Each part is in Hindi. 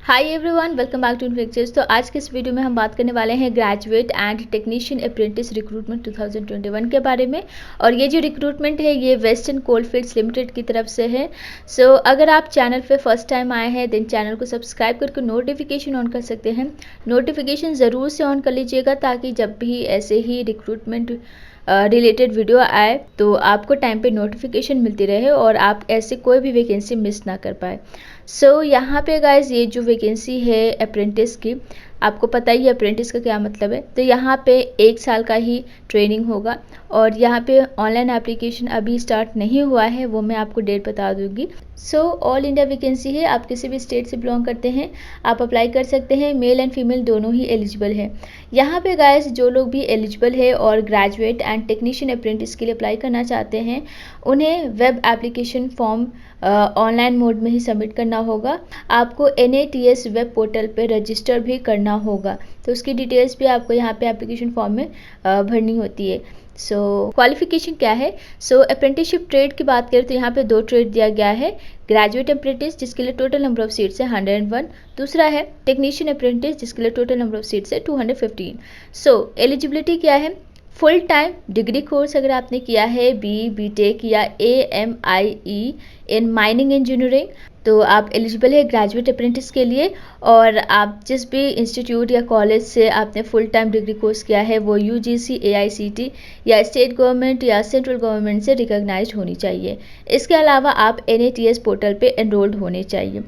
Hi everyone, welcome back to lectures. तो आज के इस वीडियो में हम बात करने वाले हैं graduate and technician apprentice recruitment 2021 के बारे में। और ये जो रिक्रूटमेंट है ये वेस्टर्न कोलफील्ड्स लिमिटेड की तरफ से है। सो अगर आप चैनल पे फर्स्ट टाइम आए हैं देन चैनल को सब्सक्राइब करके नोटिफिकेशन ऑन कर सकते हैं। नोटिफिकेशन ज़रूर से ऑन कर लीजिएगा ताकि जब भी ऐसे ही रिक्रूटमेंट रिलेटेड वीडियो आए तो आपको टाइम पे नोटिफिकेशन मिलती रहे और आप ऐसे कोई भी वैकेंसी मिस ना कर पाए। सो यहाँ पे गाइज ये जो वैकेंसी है अप्रेंटिस की, आपको पता ही है अप्रेंटिस का क्या मतलब है। तो यहाँ पे 1 साल का ही ट्रेनिंग होगा और यहाँ पे ऑनलाइन एप्लीकेशन अभी स्टार्ट नहीं हुआ है, वो मैं आपको डेट बता दूँगी। सो ऑल इंडिया वैकेंसी है, आप किसी भी स्टेट से बिलोंग करते हैं आप अप्लाई कर सकते हैं। मेल एंड फीमेल दोनों ही एलिजिबल है। यहाँ पे गाइस जो लोग भी एलिजिबल है और ग्रेजुएट एंड टेक्नीशियन अप्रेंटिस के लिए अप्लाई करना चाहते हैं उन्हें web application form online mode में ही सबमिट करना होगा। आपको NATS वेब पोर्टल पे रजिस्टर भी करना होगा, तो उसकी डिटेल्स भी आपको यहाँ पे एप्लीकेशन फॉर्म में भरनी होती है। सो क्वालिफिकेशन क्या है? सो अप्रेंटिसशिप ट्रेड की बात करें तो यहाँ पे 2 ट्रेड दिया गया है। ग्रेजुएट अप्रेंटिस जिसके लिए टोटल नंबर ऑफ सीट्स है 101, दूसरा है टेक्नीशियन अप्रेंटिस जिसके लिए टोटल नंबर ऑफ सीट्स है 215। सो एलिजिबिलिटी क्या है? फुल टाइम डिग्री कोर्स अगर आपने किया है BTech या AMIE इन माइनिंग इंजीनियरिंग तो आप एलिजिबल है ग्रेजुएट अप्रेंटिस के लिए। और आप जिस भी इंस्टीट्यूट या कॉलेज से आपने फुल टाइम डिग्री कोर्स किया है वो UGC AICT या स्टेट गवर्नमेंट या सेंट्रल गवर्नमेंट से रिकॉग्नाइज्ड होनी चाहिए। इसके अलावा आप NATS पोर्टल पे एनरोल्ड होने चाहिए।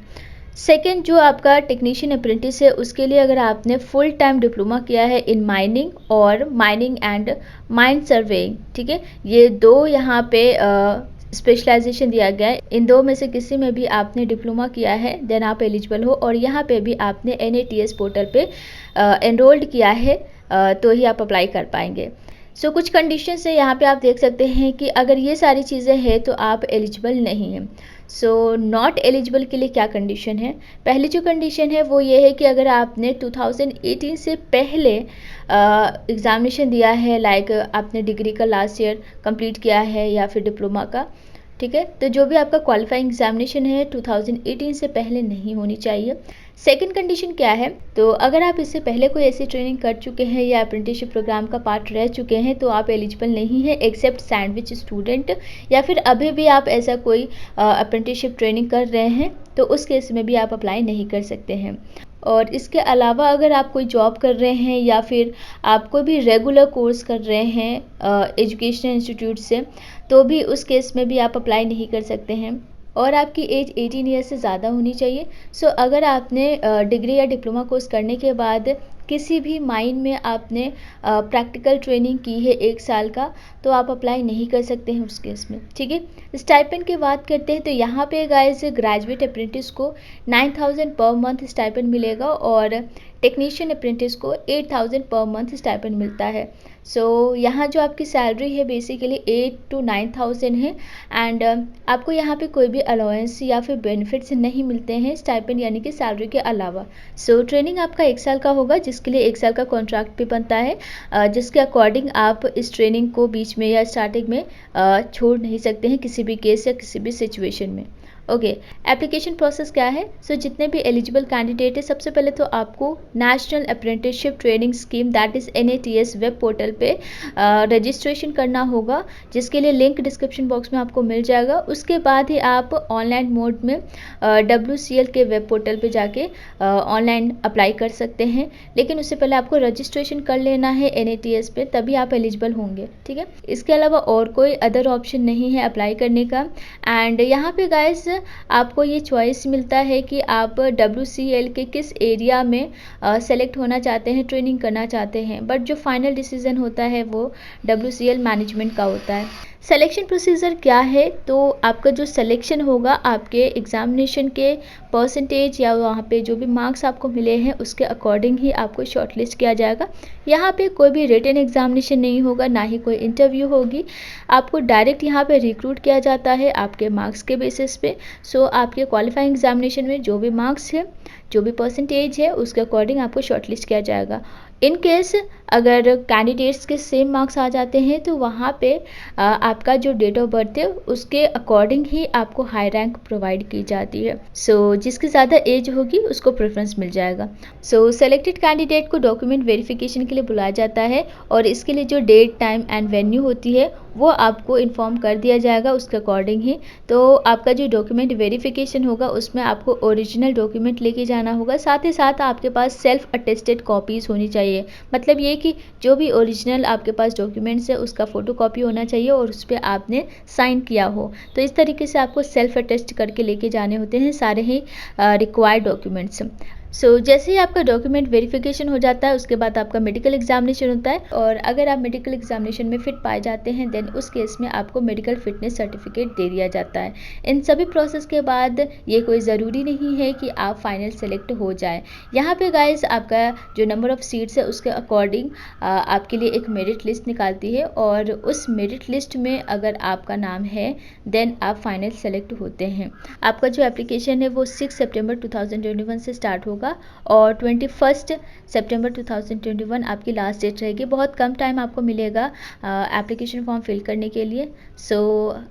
सेकेंड जो आपका टेक्नीशियन अप्रेंटिस है उसके लिए अगर आपने फुल टाइम डिप्लोमा किया है इन माइनिंग और माइनिंग एंड माइन सर्वेइंग, ठीक है, ये 2 यहाँ पे स्पेशलाइजेशन दिया गया है। इन 2 में से किसी में भी आपने डिप्लोमा किया है देन आप एलिजिबल हो और यहाँ पे भी आपने NATS पोर्टल पे एनरोल्ड किया है तो ही आप अप्लाई कर पाएंगे। सो कुछ कंडीशंस है यहाँ पे आप देख सकते हैं कि अगर ये सारी चीज़ें हैं तो आप एलिजिबल नहीं हैं। सो नॉट एलिजिबल के लिए क्या कंडीशन है? पहली जो कंडीशन है वो ये है कि अगर आपने 2018 से पहले एग्ज़ामिनेशन दिया है, लाइक आपने डिग्री का लास्ट ईयर कंप्लीट किया है या फिर डिप्लोमा का, ठीक है, तो जो भी आपका क्वालिफाइंग एग्जामिनेशन है 2018 से पहले नहीं होनी चाहिए। सेकंड कंडीशन क्या है? तो अगर आप इससे पहले कोई ऐसी ट्रेनिंग कर चुके हैं या अप्रेंटिसशिप प्रोग्राम का पार्ट रह चुके हैं तो आप एलिजिबल नहीं है एक्सेप्ट सैंडविच स्टूडेंट, या फिर अभी भी आप ऐसा कोई अप्रेंटिसशिप ट्रेनिंग कर रहे हैं तो उस केस में भी आप अप्लाई नहीं कर सकते हैं। और इसके अलावा अगर आप कोई जॉब कर रहे हैं या फिर आप कोई भी रेगुलर कोर्स कर रहे हैं एजुकेशनल इंस्टीट्यूट से तो भी उस केस में भी आप अप्लाई नहीं कर सकते हैं। और आपकी एज 18 ईयर से ज़्यादा होनी चाहिए। सो अगर आपने डिग्री या डिप्लोमा कोर्स करने के बाद किसी भी माइन में आपने प्रैक्टिकल ट्रेनिंग की है 1 साल का तो आप अप्लाई नहीं कर सकते हैं उस केस में, ठीक है। स्टाइपेंड की बात करते हैं तो यहाँ पे गाइस ग्रेजुएट अप्रेंटिस को 9000 पर मंथ स्टाइपेंड मिलेगा और टेक्नीशियन अप्रेंटिस को 8000 पर मंथ स्टाइपेंड मिलता है। सो यहाँ जो आपकी सैलरी है बेसिकली 8 to 9000 है एंड आपको यहाँ पे कोई भी अलाउंस या फिर बेनिफिट्स नहीं मिलते हैं स्टाइपेंड यानी कि सैलरी के अलावा। सो ट्रेनिंग आपका 1 साल का होगा जिसके लिए 1 साल का कॉन्ट्रैक्ट भी बनता है जिसके अकॉर्डिंग आप इस ट्रेनिंग को बीच में या स्टार्टिंग में छोड़ नहीं सकते हैं किसी भी केस या किसी भी सिचुएशन में। ओके, एप्लीकेशन प्रोसेस क्या है? सो जितने भी एलिजिबल कैंडिडेट है सबसे पहले तो आपको national apprenticeship training scheme that is NATS web portal पे रजिस्ट्रेशन करना होगा जिसके लिए लिंक डिस्क्रिप्शन बॉक्स में आपको मिल जाएगा। उसके बाद ही आप ऑनलाइन मोड में WCL के वेब पोर्टल पे जाके ऑनलाइन अप्लाई कर सकते हैं, लेकिन उससे पहले आपको रजिस्ट्रेशन कर लेना है NATS पे तभी आप एलिजिबल होंगे, ठीक है। इसके अलावा और कोई अदर ऑप्शन नहीं है अप्लाई करने का। एंड यहाँ पे गाइस आपको ये चॉइस मिलता है कि आप WCL के किस एरिया में सेलेक्ट होना चाहते हैं, ट्रेनिंग करना चाहते हैं, बट जो फाइनल डिसीजन होता है वो WCL मैनेजमेंट का होता है। सिलेक्शन प्रोसीजर क्या है? तो आपका जो सिलेक्शन होगा आपके एग्जामिनेशन के परसेंटेज या वहाँ पे जो भी मार्क्स आपको मिले हैं उसके अकॉर्डिंग ही आपको शॉर्टलिस्ट किया जाएगा। यहाँ पे कोई भी रिटन एग्जामिनेशन नहीं होगा, ना ही कोई इंटरव्यू होगी। आपको डायरेक्ट यहाँ पे रिक्रूट किया जाता है आपके मार्क्स के बेसिस पे। सो आपके क्वालिफाइंग एग्जामिनेशन में जो भी मार्क्स है जो भी परसेंटेज है उसके अकॉर्डिंग आपको शॉर्टलिस्ट किया जाएगा। इन केस अगर कैंडिडेट्स के सेम मार्क्स आ जाते हैं तो वहाँ पे आपका जो डेट ऑफ बर्थ है उसके अकॉर्डिंग ही आपको हाई रैंक प्रोवाइड की जाती है। सो जिसकी ज़्यादा एज होगी उसको प्रेफरेंस मिल जाएगा। सो सेलेक्टेड कैंडिडेट को डॉक्यूमेंट वेरिफिकेशन के लिए बुलाया जाता है और इसके लिए जो डेट, टाइम एंड वेन्यू होती है वो आपको इन्फॉर्म कर दिया जाएगा उसके अकॉर्डिंग ही। तो आपका जो डॉक्यूमेंट वेरिफिकेशन होगा उसमें आपको ओरिजिनल डॉक्यूमेंट लेके जाना होगा, साथ ही साथ आपके पास सेल्फ अटेस्टेड कॉपीज़ होनी चाहिए। मतलब ये कि जो भी ओरिजिनल आपके पास डॉक्यूमेंट्स है उसका फ़ोटो कॉपी होना चाहिए और उस पर आपने साइन किया हो। तो इस तरीके से आपको सेल्फ अटेस्ट करके लेके जाने होते हैं सारे ही रिक्वायर्ड डॉक्यूमेंट्स। सो जैसे ही आपका डॉक्यूमेंट वेरिफिकेशन हो जाता है उसके बाद आपका मेडिकल एग्जामिनेशन होता है और अगर आप मेडिकल एग्जामिनेशन में फिट पाए जाते हैं देन उस केस में आपको मेडिकल फिटनेस सर्टिफिकेट दे दिया जाता है। इन सभी प्रोसेस के बाद ये कोई ज़रूरी नहीं है कि आप फाइनल सेलेक्ट हो जाए। यहाँ पे गाइस आपका जो नंबर ऑफ़ सीट्स है उसके अकॉर्डिंग आपके लिए एक मेरिट लिस्ट निकालती है और उस मेरिट लिस्ट में अगर आपका नाम है देन आप फाइनल सेलेक्ट होते हैं। आपका जो एप्लीकेशन है वो 6 सितंबर 2021 से स्टार्ट होगा और 21 सितंबर 2021 आपकी लास्ट डेट रहेगी। बहुत कम टाइम आपको मिलेगा एप्लीकेशन फॉर्म फिल करने के लिए। सो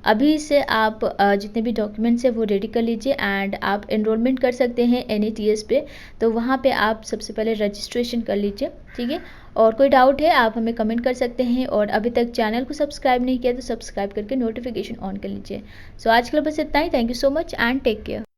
अभी से आप जितने भी डॉक्यूमेंट्स हैं वो रेडी कर लीजिए एंड आप एनरोलमेंट कर सकते हैं NATS पे। तो वहाँ पे आप सबसे पहले रजिस्ट्रेशन कर लीजिए, ठीक है। और कोई डाउट है आप हमें कमेंट कर सकते हैं और अभी तक चैनल को सब्सक्राइब नहीं किया तो सब्सक्राइब करके नोटिफिकेशन ऑन कर लीजिए। सो आज के लिए बस इतना ही। Thank you so much and take care.